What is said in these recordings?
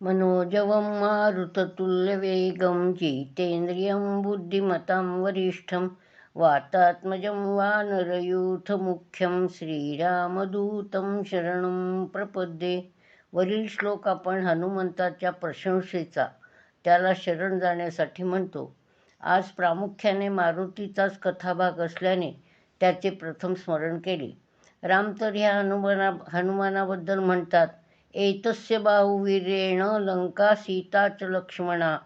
मनोजवं मारुततुल्यवेगं जितेन्द्रियं बुद्धिमतां वरिष्ठं वातात्मजं वानरयूथमुख्यं श्रीरामदूतं शरणं प्रपद्ये. वरील श्लोक आपण हनुमंताच्या प्रशंसेचा, त्याला शरण जाण्यासाठी म्हणतो. आज प्रामुख्याने मारुतीचाच कथाभाग असल्याने त्याचे प्रथम स्मरण केले. राम तर ह्या हनुमानाबद्दल म्हणतात, एतस्य बाहुवीर्येण लंका सीता च लक्ष्मणा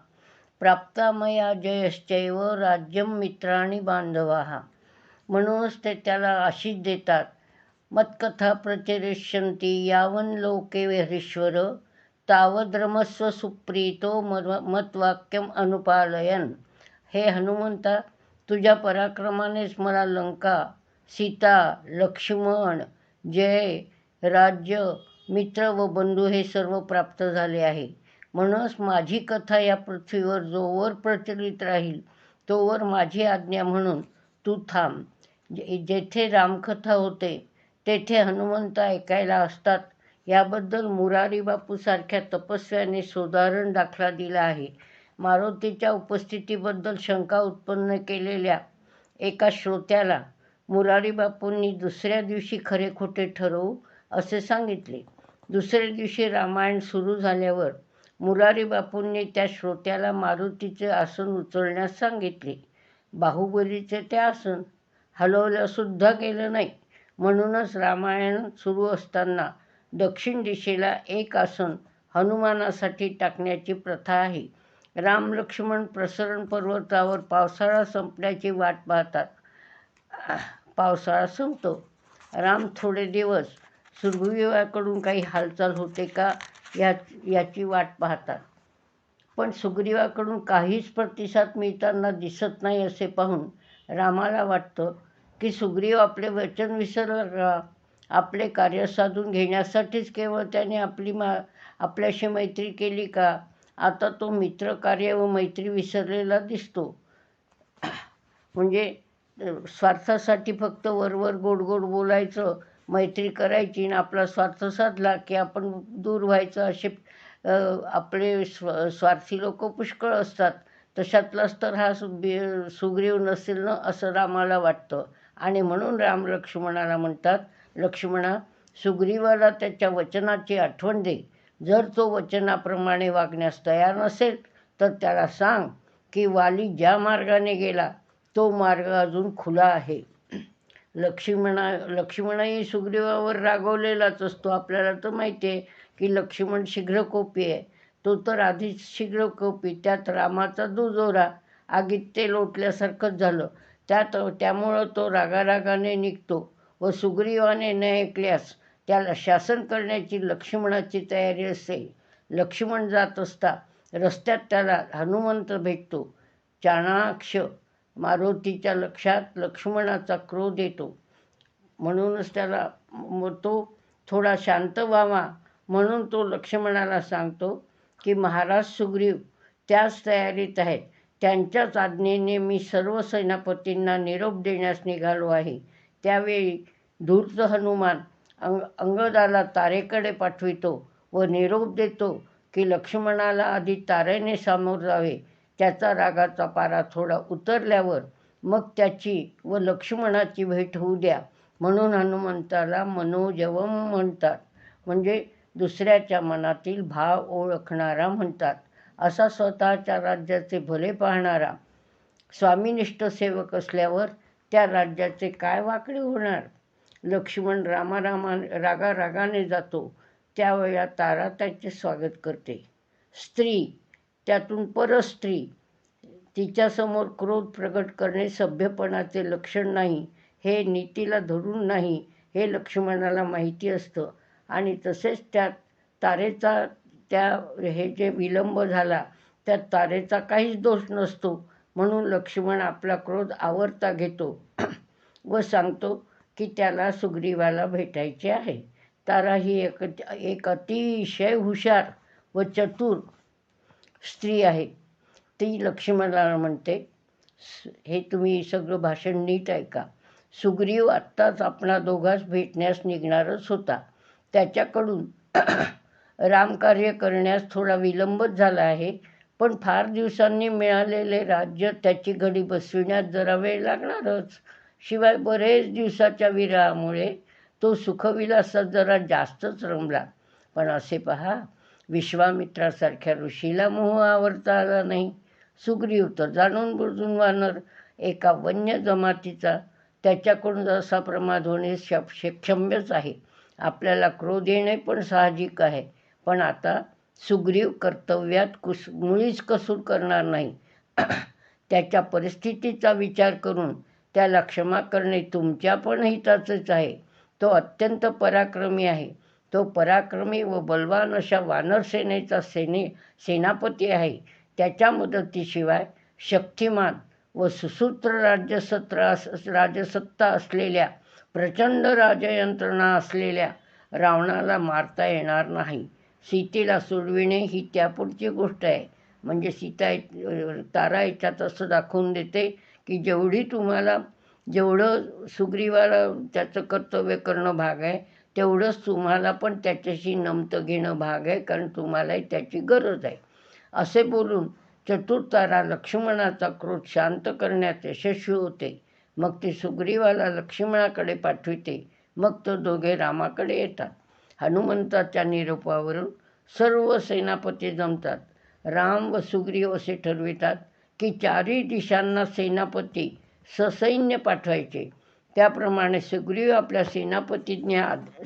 प्राप्ता मया जयश्चैव राज्यं मित्राणि बांधवाः. म्हणूनच ते त्याला आशीष देतात. मत्कथा प्रचरिष्यन्ति यावन् लोके हरीश्वर तावद्रमस्व सुप्रीतो मत्वाक्यम अनुपालयन. हे हनुमंता, तुझ्या पराक्रमानेच मला लंका, सीता, लक्ष्मण, जय, राज्य, मित्र व बंधू हे सर्व प्राप्त झाले आहे. म्हणूनच माझी कथा या पृथ्वीवर जोवर प्रचलित राहील तोवर माझी आज्ञा म्हणून तू थांब. जेथे रामकथा होते तेथे हनुमंत ऐकायला असतात. याबद्दल मुरारी बापूसारख्या तपस्व्याने सोदाहरण दाखला दिला आहे. मारुतीच्या उपस्थितीबद्दल शंका उत्पन्न केलेल्या एका श्रोत्याला मुरारी बापूंनी दुसऱ्या दिवशी खरे खोटे ठरवू असे सांगितले. दुसऱ्या दिवशी रामायण सुरू झाल्यावर मुरारी बापूंनी त्या श्रोत्याला मारुतीचे आसन उचलण्यास सांगितले. बाहुबलीचे ते आसन हलवल्यासुद्धा गेलं नाही. म्हणूनच रामायण सुरू असताना दक्षिण दिशेला एक आसन हनुमानासाठी टाकण्याची प्रथा आहे. राम लक्ष्मण प्रसरण पर्वतावर पावसाळा संपण्याची वाट पाहतात. पावसाळा संपतो. राम थोडे दिवस सुग्रीवाकडून काही हालचाल होते का याची वाट पाहतात. पण सुग्रीवाकडून काहीच प्रतिसाद मिळताना दिसत नाही असे पाहून रामाला वाटतं की सुग्रीव आपले वचन विसरला का? आपले कार्य साधून घेण्यासाठीच केवळ त्याने आपल्याशी मैत्री केली का? आता तो मित्रकार्य व मैत्री विसरलेला दिसतो. म्हणजे स्वार्थासाठी फक्त वरवर गोड गोड बोलायचं, मैत्री करायची आणि आपला स्वार्थ साधला की आपण दूर व्हायचं, असे आपले स्वार्थी लोक पुष्कळ असतात. तशातलाच तर हा सुग्रीव नसेल ना असं रामाला वाटतं. आणि म्हणून राम लक्ष्मणाला म्हणतात, लक्ष्मणा, सुग्रीवाला त्याच्या वचनाची आठवण दे. जर तो वचनाप्रमाणे वागण्यास तयार नसेल तर त्याला सांग की वाली ज्या मार्गाने गेला तो मार्ग अजून खुला आहे. लक्ष्मणही सुग्रीवावर रागवलेलाच असतो. आपल्याला तर माहिती आहे की लक्ष्मण शीघ्रकोपी आहे. तो तर आधीच शीघ्रकोपी, त्यात रामाचा दुजोरा, आगीत ते लोटल्यासारखंच झालं. त्यामुळं तो रागारागाने निघतो व सुग्रीवाने न ऐकल्यास त्याला शासन करण्याची लक्ष्मणाची तयारी असते. लक्ष्मण जात असता रस्त्यात त्याला हनुमंत भेटतो. चाणाक्ष मारुतीच्या लक्षात लक्ष्मणाचा क्रोध येतो. म्हणूनच त्याला तो थोडा शांत व्हावा म्हणून तो लक्ष्मणाला सांगतो की महाराज सुग्रीव त्याच तयारीत आहेत. त्यांच्याच आज्ञेने मी सर्व सेनापतींना निरोप देण्यास निघालो आहे. त्यावेळी धूर्त हनुमान अंगदाला तारेकडे पाठवितो व निरोप देतो की लक्ष्मणाला आधी तारेने सामोर जावे. त्याचा रागाचा पारा थोडा उतरल्यावर मग त्याची व लक्ष्मणाची भेट होऊ द्या. म्हणून हनुमंताला मनोजवम म्हणतात. म्हणजे दुसऱ्याच्या मनातील भाव ओळखणारा म्हणतात. असा स्वतःच्या राज्याचे भले पाहणारा स्वामिनिष्ठ सेवक असल्यावर त्या राज्याचे काय वाकडे होणार. लक्ष्मण रागारागाने जातो. त्यावेळा तारा त्याचे स्वागत करते. स्त्री, त्यातून परस्त्री, तिच्यासमोर क्रोध प्रगट करणे सभ्यपणाचे लक्षण नाही, हे नीतीला धरून नाही, हे लक्ष्मणाला माहिती असतं. आणि तसेच हे जे विलंब झाला त्यात तारेचा काहीच दोष नसतो. म्हणून लक्ष्मण आपला क्रोध आवर्ता घेतो व सांगतो की त्याला सुग्रीवाला भेटायचे आहे. तारा ही एक अतिशय हुशार व चतुर स्त्री आहे. ती लक्ष्मणाला म्हणते, हे तुम्ही सगळं भाषण नीट ऐका. सुग्रीव आत्ताच आपणा दोघांस भेटण्यास निघणारच होता. त्याच्याकडून रामकार्य करण्यास थोडा विलंबच झाला आहे, पण फार दिवसांनी मिळालेले राज्य त्याची घडी बसविण्यात जरा वेळ लागणारच. शिवाय बरेच दिवसाच्या विरहामुळे तो सुखविलासात जरा जास्तच रमला. पण असे पहा, विश्वामित्रासारख्या ऋषीला मोह आवरता आला नाही. सुग्रीव तर जाणून बुजून वानर, एका वन्य जमातीचा. त्याच्याकडून असा प्रमाद होणे क्षम्यच आहे. आपल्याला क्रोध येणे पण साहजिक आहे. पण आता सुग्रीव कर्तव्यात मुळीच कसूर करणार नाही. त्याच्या परिस्थितीचा विचार करून त्याला क्षमा करणे तुमच्या पण हिताचेच आहे. तो अत्यंत पराक्रमी आहे. तो पराक्रमी व बलवान अशा वानरसेनेचा सेनापती आहे. त्याच्या मदतीशिवाय शक्तिमान व सुसूत्र राजसत्ता असलेल्या, प्रचंड राजयंत्रणा असलेल्या रावणाला मारता येणार नाही. सीतेला सोडविणे ही त्यापुढची गोष्ट आहे. म्हणजे तारा याच्यात असं दाखवून देते की जेवढं सुग्रीवाला त्याचं कर्तव्य करणं भाग आहे, तेवढंच तुम्हाला पण त्याच्याशी नमतं घेणं भाग आहे, कारण तुम्हालाही त्याची गरज आहे. असे बोलून चतुर तारा लक्ष्मणाचा क्रोध शांत करण्यात यशस्वी होते. मग ती सुग्रीवाला लक्ष्मणाकडे पाठविते. मग तो दोघे रामाकडे येतात. हनुमंताच्या निरोपावरून सर्व सेनापती जमतात. राम व सुग्रीव असे ठरवितात की चारही दिशांना सेनापती ससैन्य पाठवायचे. त्याप्रमाणे सुग्रीव आपल्या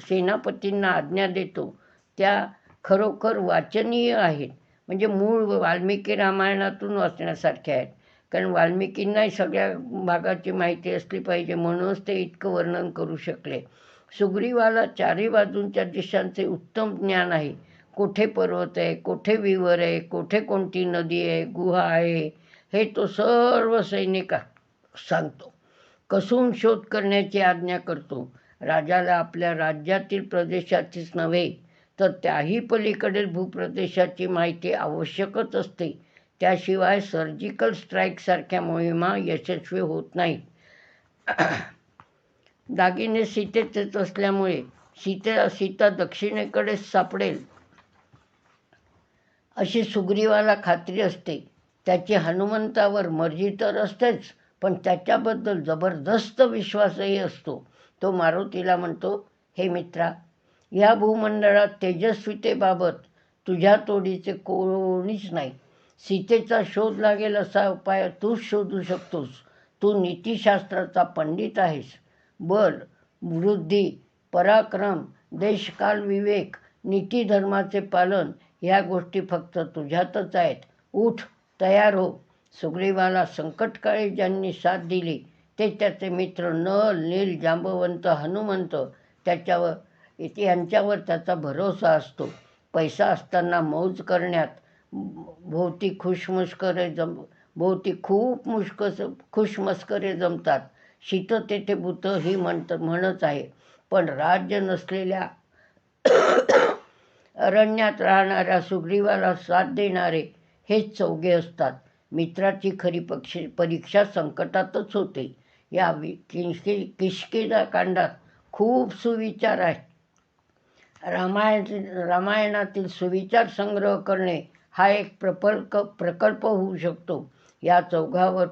सेनापतींना आज्ञा देतो. त्या खरोखर वाचनीय आहेत. म्हणजे मूळ वाल्मिकी रामायणातून वाचण्यासारख्या आहेत. कारण वाल्मिकींनाही सगळ्या भागाची माहिती असली पाहिजे, म्हणूनच ते इतकं वर्णन करू शकले. सुग्रीवाला चारही बाजूंच्या दिशांचे उत्तम ज्ञान आहे. कोठे पर्वत आहे, कोठे विवर आहे, कोठे कोणती नदी आहे, गुहा आहे, हे तो सर्व सैनिका सांगतो. कसून शोध करण्याची आज्ञा करतो. राजाला आपल्या राज्यातील प्रदेशाचीच नव्हे, तर त्याही पलीकडील भूप्रदेशाची माहिती आवश्यकच असते. त्याशिवाय सर्जिकल स्ट्राईकसारख्या मोहिमा यशस्वी होत नाहीत. दागिने सीतेचेच असल्यामुळे सीता दक्षिणेकडेच सापडेल अशी सुग्रीवाला खात्री असते. त्याची हनुमंतावर मर्जी तर असतेच, पण त्याच्याबद्दल जबरदस्त विश्वासही असतो. तो मारुतीला म्हणतो, हे मित्रा, या भूमंडळात तेजस्वितेबाबत तुझ्या तोडीचे कोणीच नाही. सीतेचा शोध लागेल असा उपाय तूच शोधू शकतोस. तू नीतिशास्त्राचा पंडित आहेस. बल, वृद्धी, पराक्रम, देशकाल विवेक, नीतिधर्माचे पालन ह्या गोष्टी फक्त तुझ्यातच आहेत. उठ, तयार हो. सुग्रीवाला संकटकाळी ज्यांनी साथ दिली ते त्याचे मित्र नल, नील, जांबवंत, हनुमंत यांच्यावर त्याचा भरोसा असतो. पैसा असताना मौज करण्यात भोवती खूप खुशमस्करे जमतात. शीत तेथे भूत ही म्हणच आहे. पण राज्य नसलेल्या अरण्यात राहणाऱ्या सुग्रीवाला साथ देणारे हेच चौघे असतात. मित्राची खरी परीक्षा संकटातच होते. या किष्किंधा कांडात खूप सुविचार आहेत. रामायणातील सुविचार संग्रह करणे हा एक प्रकल्प होऊ शकतो. या चौघावर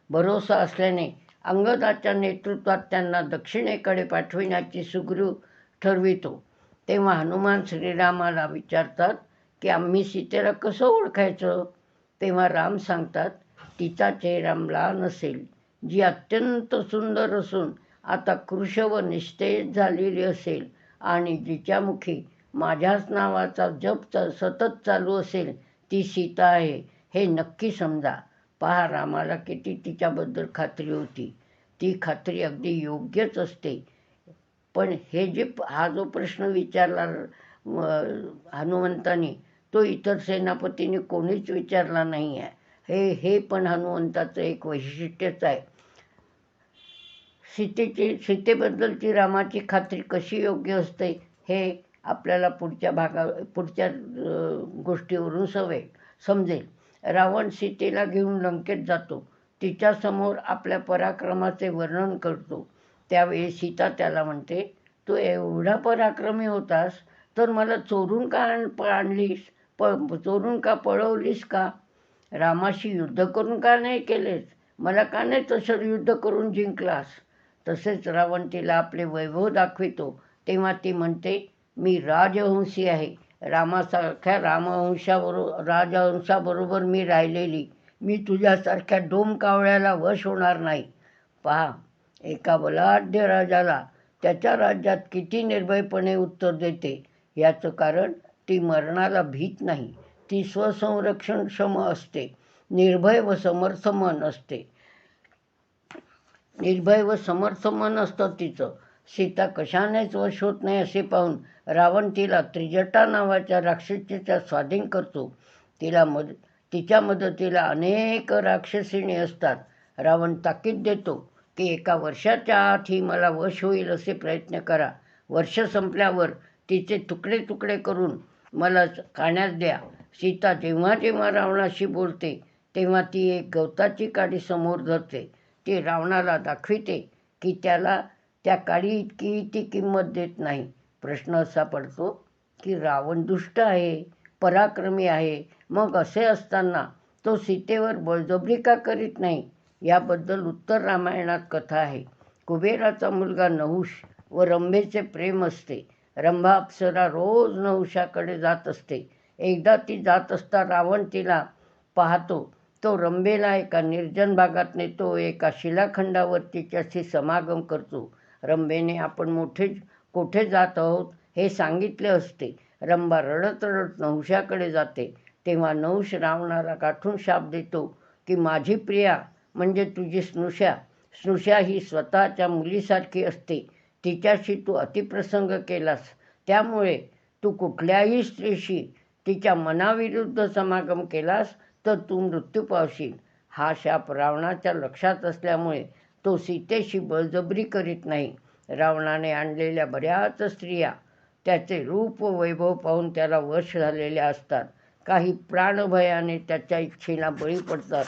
भरोसा असल्याने अंगदाच्या नेतृत्वात त्यांना दक्षिणेकडे पाठविण्याची सुग्रीव ठरवितो. तेव्हा हनुमान श्रीरामाला विचारतात की आम्ही सीतेला कसं ओळखायचं? तेव्हा राम सांगतात, तिचा चेहरा म्लान असेल, जी अत्यंत सुंदर असून आता कृश व निस्तेज झालेली असेल, आणि जिच्या मुखी माझ्याच नावाचा जप सतत चालू असेल, ती सीता आहे हे नक्की समजा. पहा, रामाला किती तिच्याबद्दल खात्री होती. ती खात्री अगदी योग्यच असते. पण हा जो प्रश्न विचारला हनुमंताने, तो इतर सेनापतींनी कोणीच विचारला नाही आहे. हे पण हनुमंताचं एक वैशिष्ट्यच आहे. सीतेबद्दलची रामाची खात्री कशी योग्य असते हे आपल्याला पुढच्या गोष्टीवरून समजेल. रावण सीतेला घेऊन लंकेत जातो. तिच्यासमोर आपल्या पराक्रमाचे वर्णन करतो. त्यावेळी सीता त्याला म्हणते, तू एवढा पराक्रमी होतास तर मला चोरून का आणलीस? चोरून का पळवलीस का? रामाशी युद्ध करून का नाही केलेस? मला का नाही तसं युद्ध करून जिंकलास? तसेच रावण तिला आपले वैभव दाखवितो तेव्हा ती म्हणते, मी राजहंसी आहे. रामासारख्या राजहंसाबरोबर मी राहिलेली. मी तुझ्यासारख्या डोमकावळ्याला वश होणार नाही. पहा, एका बलाढ्य राजाला त्याच्या राज्यात किती निर्भयपणे उत्तर देते. याचं कारण ती मरणाला भीत नाही. ती स्वसंरक्षणक्षम असते. निर्भय व समर्थ मन असतं तिचं. सीता कशानेच वश होत नाही असे पाहून रावण तिला त्रिजटा नावाच्या राक्षसीच्या स्वाधीन करतो. तिच्या मदतीला अनेक राक्षसिणी असतात. रावण ताकीद देतो की 1 वर्षाच्या आत ही मला वश होईल असे प्रयत्न करा. वर्ष संपल्यावर तिचे तुकडे तुकडे करून मला खाण्यास द्या. सीता जेव्हा जेव्हा रावणाशी बोलते तेव्हा ती एक गवताची काडी समोर धरते. ती रावणाला दाखविते की त्याला त्या काडी इतकी ती किंमत देत नाही. प्रश्न असा पडतो की रावण दुष्ट आहे, पराक्रमी आहे, मग असे असताना तो सीतेवर बळजबरी का करीत नाही? याबद्दल उत्तर रामायणात कथा आहे. कुबेराचा मुलगा नहुष व रंभेचे प्रेम असते. रंभा अप्सरा रोज नहुषाकडे जात असते. एकदा ती जात असता रावण तिला पाहतो. तो रंभेला एका निर्जन भागात नेतो. एका शिलाखंडावर तिच्याशी समागम करतो. रंभेने आपण कोठे जात आहोत हे सांगितले असते. रंभा रडत रडत नहुषाकडे जाते. तेव्हा नहुष रावणाला गाठून शाप देतो की माझी प्रिया म्हणजे तुझी स्नुषा ही स्वतःच्या मुलीसारखी असते. तिच्याशी तू अतिप्रसंग केलास, त्यामुळे तू कुठल्याही स्त्रीशी तिच्या मनाविरुद्ध समागम केलास तर तू मृत्यू पावशील. हा शाप रावणाच्या लक्षात असल्यामुळे तो सीतेशी बळजबरी करीत नाही. रावणाने आणलेल्या बऱ्याच स्त्रिया त्याचे रूप व वैभव पाहून त्याला वश झालेल्या असतात. काही प्राणभयाने त्याच्या इच्छेला बळी पडतात.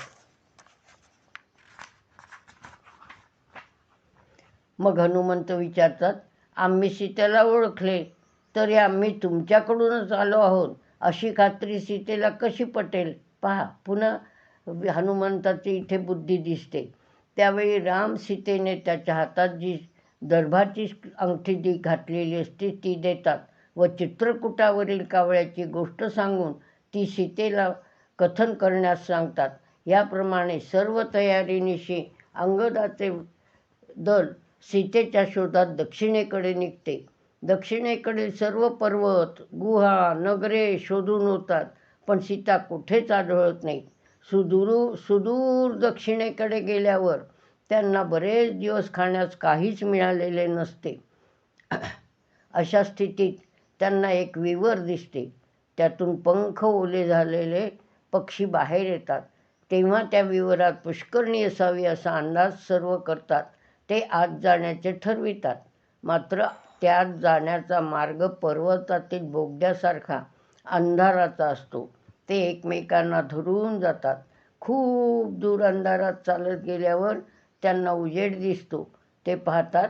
मग हनुमंत विचारतात, आम्ही सीतेला ओळखले तरी आम्ही तुमच्याकडूनच आलो आहोत अशी खात्री सीतेला कशी पटेल? पहा, पुन्हा हनुमंताची इथे बुद्धी दिसते. त्यावेळी राम सीतेने त्याच्या हातात जी दर्भाची अंगठी घातलेली असते ती देतात व चित्रकूटावरील कावळ्याची गोष्ट सांगून ती सीतेला कथन करण्यास सांगतात. याप्रमाणे सर्व तयारीनिशी अंगदाचे दल सीतेच्या शोधात दक्षिणेकडे निघते. दक्षिणेकडील सर्व पर्वत, गुहा, नगरे शोधून होतात, पण सीता कुठेच आढळत नाही. सुदूर दक्षिणेकडे गेल्यावर त्यांना बरेच दिवस खाण्यास काहीच मिळालेले नसते. अशा स्थितीत त्यांना एक विवर दिसते. त्यातून पंख ओले झालेले पक्षी बाहेर येतात. तेव्हा त्या विवरात पुष्करणी असावी असा अंदाज सर्व करतात. ते आत जाण्याचे ठरवितात. मात्र त्यात जाण्याचा मार्ग पर्वतातील बोगद्यासारखा अंधाराचा असतो. ते एकमेकांना धरून जातात. खूप दूर अंधारात चालत गेल्यावर त्यांना उजेड दिसतो. ते पाहतात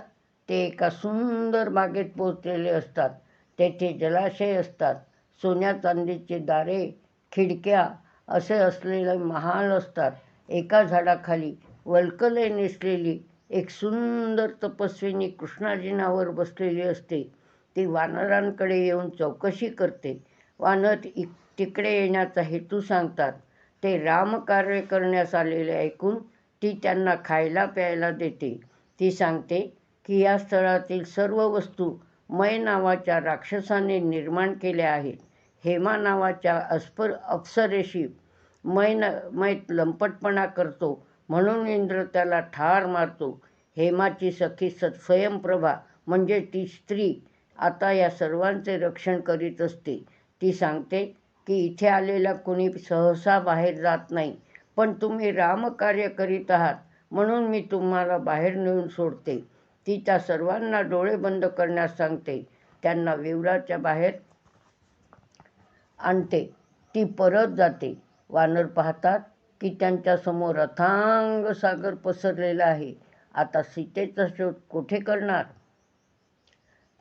ते एका सुंदर बागेत पोचलेले असतात. तेथे जलाशय असतात. सोन्या चांदीची दारे, खिडक्या असे असलेले महाल असतात. एका झाडाखाली वल्कले नेसलेली एक सुंदर तपस्विनी कृष्णाजिनावर बसलेली असते. ती वानरांकडे येऊन चौकशी करते. वानर तिकडे येण्याचा हेतू सांगतात. ते रामकार्य करण्यास आलेले ऐकून ती त्यांना खायला प्यायला देते. ती सांगते की या स्थळातील सर्व वस्तू मै नावाच्या राक्षसाने निर्माण केल्या आहेत. हेमा नावाच्या अप्सरेशी मै लंपटपणा करतो म्हणून इंद्र त्याला ठार मारतो. हेमाची सखी स्वयंप्रभा म्हणजे ती स्त्री आता या सर्वांचे रक्षण करीत असते. ती सांगते की इथे आलेला कोणी सहसा बाहेर जात नाही, पण तुम्ही रामकार्य करीत आहात म्हणून मी तुम्हाला बाहेर नेऊन सोडते. ती त्या सर्वांना डोळे बंद करण्यास सांगते. त्यांना विवराच्या बाहेर आणते. ती परत जाते. वानर पाहतात की त्यांच्यासमोर अथांग सागर पसरलेला आहे. आता सीतेचा शोध कोठे करणार?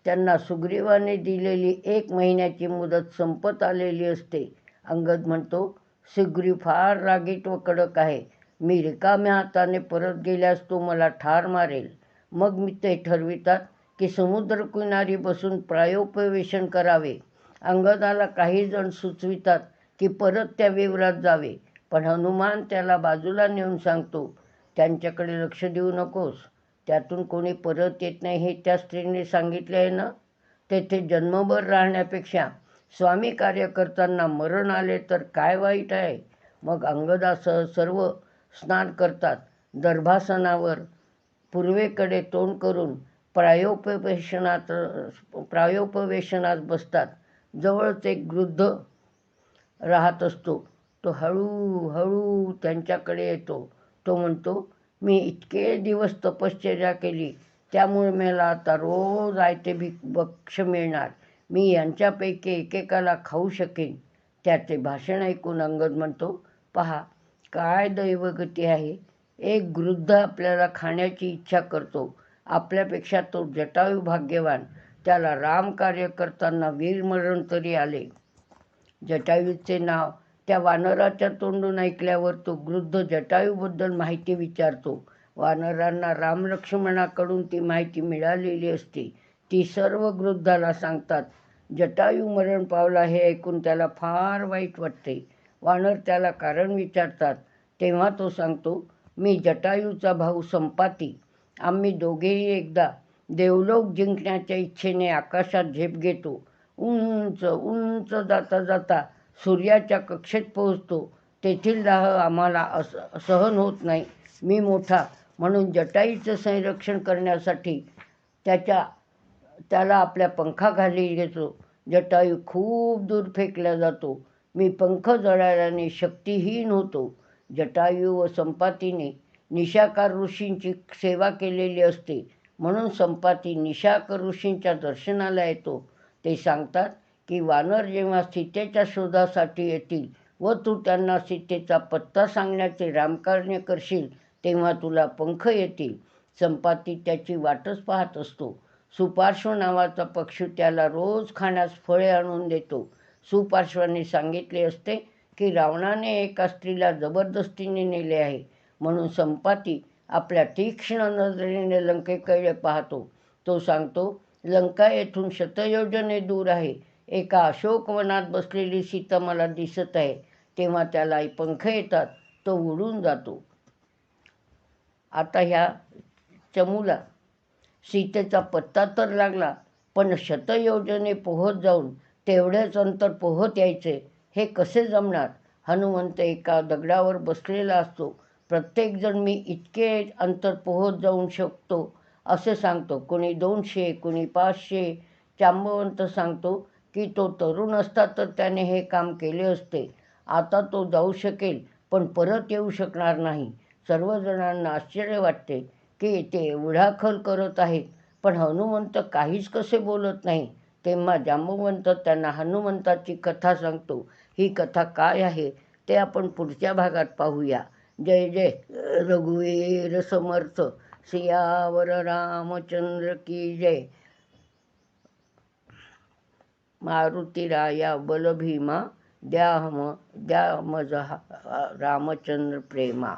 त्यांना सुग्रीवाने दिलेली 1 महिन्याची मुदत संपत आलेली असते. अंगद म्हणतो, सुग्रीव फार रागीट व कडक आहे. मी रिकाम्या हाताने परत गेल्यास तो मला ठार मारेल. मग मी ते ठरवितात की समुद्रकिनारी बसून प्रायोपवेशन करावे. अंगदाला काही जण सुचवितात की परत त्या विवरात जावे, पण हनुमान त्याला बाजूला नेऊन सांगतो, त्यांच्याकडे लक्ष देऊ नकोस. त्यातून कोणी परत येत नाही हे त्या स्त्रीने सांगितले आहे ना. तेथे जन्मभर राहण्यापेक्षा स्वामी कार्य करताना मरण आले तर काय वाईट आहे. मग अंगदासह सर्व स्नान करतात. दर्भासनावर पूर्वेकडे तोंड करून प्रायोपवेशनात बसतात. जवळच एक वृद्ध राहत असतो. तो हळूहळू त्यांच्याकडे येतो. तो म्हणतो, मी इतके दिवस तपश्चर्या केली, त्यामुळे मला आता रोज आयते भक्ष्य मिळणार. मी यांच्यापैकी एकेकाला खाऊ शकेन. त्याचे भाषण ऐकून अंगद म्हणतो, पहा काय दैवगती आहे. एक वृद्ध आपल्याला खाण्याची इच्छा करतो. आपल्यापेक्षा तो जटायू भाग्यवान. त्याला रामकार्य करताना वीरमरण तरी आले. जटायूचे नाव त्या वानराच्या तोंडून ऐकल्यावर तो वृद्ध जटायूबद्दल माहिती विचारतो. वानरांना रामलक्ष्मणाकडून ती माहिती मिळालेली असते. ती सर्व वृद्धाला सांगतात. जटायू मरण पावला हे ऐकून त्याला फार वाईट वाटते. वानर त्याला कारण विचारतात. तेव्हा तो सांगतो, मी जटायूचा भाऊ संपाती. आम्ही दोघेही एकदा देवलोक जिंकण्याच्या इच्छेने आकाशात झेप घेतो. उंच उंच जाता जाता सूर्याच्या कक्षेत पोहोचतो. तेथील दाह आम्हाला सहन होत नाही. मी मोठा म्हणून जटायूचं संरक्षण करण्यासाठी त्याला आपल्या पंखाखाली घेतो. जटायू खूप दूर फेकला जातो. मी पंख जळाल्याने शक्तिहीन होतो. जटायू व संपातीने निशाकार ऋषींची सेवा केलेली असते, म्हणून संपाती निशाकर ऋषींच्या दर्शनाला येतो. ते सांगतात की वानर जेव्हा सीतेच्या शोधासाठी येतील व तू त्यांना सीतेचा पत्ता सांगण्याचे रामकार्य करशील, तेव्हा तुला पंख येतील. संपाती त्याची वाटच पाहत असतो. सुपार्श्व नावाचा पक्षी त्याला रोज खाण्यास फळे आणून देतो. सुपार्श्वाने सांगितले असते की रावणाने एका स्त्रीला जबरदस्तीने नेले आहे, म्हणून संपाती आपल्या तीक्ष्ण नजरेने लंकेकडे पाहतो. तो सांगतो, लंका येथून शतयोजने दूर आहे. एका अशोकवनात बसलेली सीता मला दिसत आहे. तेव्हा त्याला पंख येतात. तो उडून जातो. आता ह्या चमूला सीतेचा पत्ता तर लागला, पण शतयोजने पोहत जाऊन तेवढेच अंतर पोहत यायचे हे कसे जमणार. हनुमंत एका दगडावर बसलेला असतो. प्रत्येकजण मी इतके अंतर पोहत जाऊ शकतो असे सांगतो. कोणी 200, कोणी 500. जांबवंत सांगतो की तो तरुण असता तर त्याने हे काम केले असते. आता तो जाऊ शकेल, पण परत येऊ शकणार नाही. सर्वजणांना आश्चर्य वाटते की ते एवढा खल करत आहेत, पण हनुमंत काहीच कसे बोलत नाही. तेव्हा जांबवंत त्यांना हनुमंताची कथा सांगतो. ही कथा काय आहे ते आपण पुढच्या भागात पाहूया. जय जय रघुवीर समर्थ. सियावर रामचंद्र की जय. मारुतीराया बलभीमा द्या मज रामचंद्र प्रेमा.